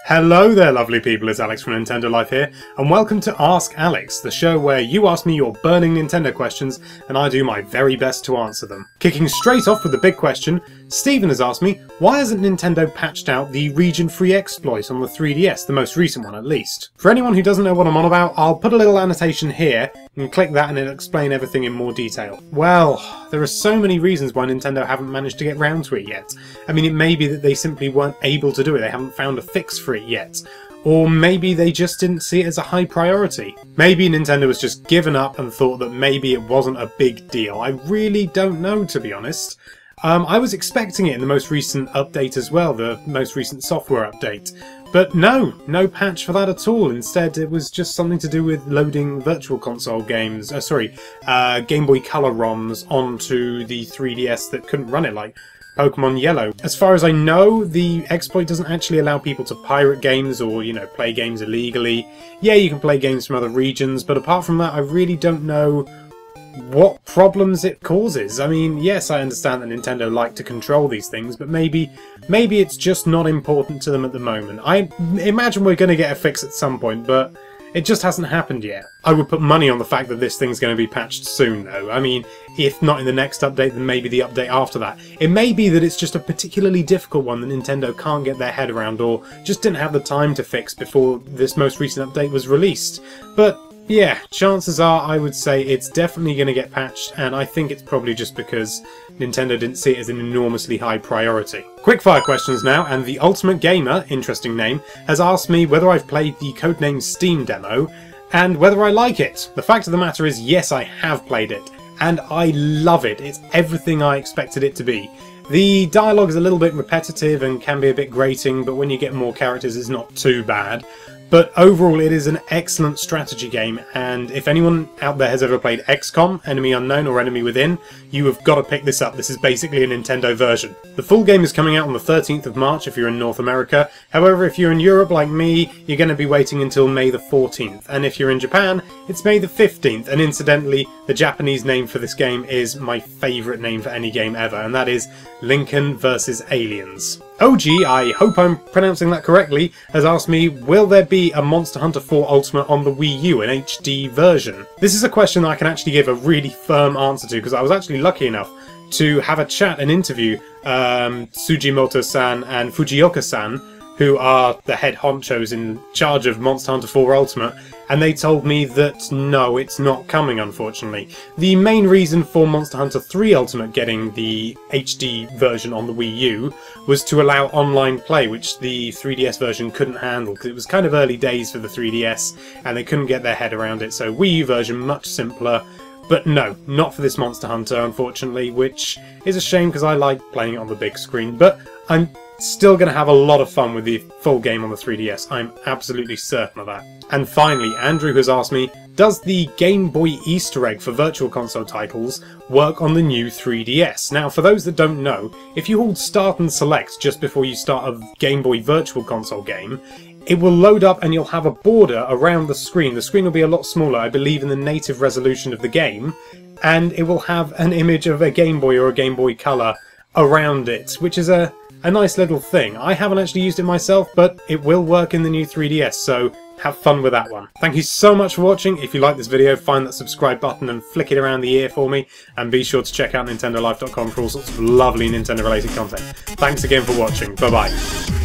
Hello there lovely people, it's Alex from Nintendo Life here, and welcome to Ask Alex, the show where you ask me your burning Nintendo questions and I do my very best to answer them. Kicking straight off with the big question, Stephen has asked me, why hasn't Nintendo patched out the region-free exploit on the 3DS, the most recent one at least? For anyone who doesn't know what I'm on about, I'll put a little annotation here, and click that and it'll explain everything in more detail. Well, there are so many reasons why Nintendo haven't managed to get round to it yet. I mean, it may be that they simply weren't able to do it, they haven't found a fix for it yet. Or maybe they just didn't see it as a high priority. Maybe Nintendo has just given up and thought that maybe it wasn't a big deal. I really don't know, to be honest. I was expecting it in the most recent update as well, the most recent software update. But no patch for that at all. Instead, it was just something to do with loading Virtual Console games, Game Boy Color ROMs onto the 3DS that couldn't run it, like Pokemon Yellow. As far as I know, the exploit doesn't actually allow people to pirate games or, play games illegally. Yeah, you can play games from other regions, but apart from that, I really don't know what problems it causes. I mean, yes, I understand that Nintendo like to control these things, but maybe it's just not important to them at the moment. I imagine we're going to get a fix at some point, but it just hasn't happened yet. I would put money on the fact that this thing's going to be patched soon, though. I mean, if not in the next update, then maybe the update after that. It may be that it's just a particularly difficult one that Nintendo can't get their head around, or just didn't have the time to fix before this most recent update was released. But yeah, chances are I would say it's definitely going to get patched, and I think it's probably just because Nintendo didn't see it as an enormously high priority. Quickfire questions now, and the Ultimate Gamer, interesting name, has asked me whether I've played the Codename S.T.E.A.M demo, and whether I like it. The fact of the matter is, yes, I have played it, and I love it. It's everything I expected it to be. The dialogue is a little bit repetitive and can be a bit grating, but when you get more characters it's not too bad. But overall it is an excellent strategy game, and if anyone out there has ever played XCOM, Enemy Unknown or Enemy Within, you have got to pick this up. This is basically a Nintendo version. The full game is coming out on the 13th of March if you're in North America. However, if you're in Europe like me, you're going to be waiting until May the 14th. And if you're in Japan, it's May the 15th. And incidentally, the Japanese name for this game is my favourite name for any game ever, and that is Lincoln vs. Aliens. OG, I hope I'm pronouncing that correctly, has asked me, will there be a Monster Hunter 4 Ultimate on the Wii U, an HD version? This is a question that I can actually give a really firm answer to, because I was actually lucky enough to have a chat and interview Tsujimoto-san and Fujioka-san, who are the head honchos in charge of Monster Hunter 4 Ultimate, and they told me that no, it's not coming, unfortunately. The main reason for Monster Hunter 3 Ultimate getting the HD version on the Wii U was to allow online play, which the 3DS version couldn't handle, because it was kind of early days for the 3DS, and they couldn't get their head around it, so Wii U version much simpler. But no, not for this Monster Hunter, unfortunately, which is a shame because I like playing it on the big screen, but I'm still going to have a lot of fun with the full game on the 3DS, I'm absolutely certain of that. And finally, Andrew has asked me, does the Game Boy Easter Egg for Virtual Console titles work on the new 3DS? Now, for those that don't know, if you hold Start and Select just before you start a Game Boy Virtual Console game, it will load up and you'll have a border around the screen. The screen will be a lot smaller, I believe in the native resolution of the game, and it will have an image of a Game Boy or a Game Boy Color around it, which is a nice little thing. I haven't actually used it myself, but it will work in the new 3DS, so have fun with that one. Thank you so much for watching. If you like this video, find that subscribe button and flick it around the ear for me, and be sure to check out nintendolife.com for all sorts of lovely Nintendo related content. Thanks again for watching. Bye bye.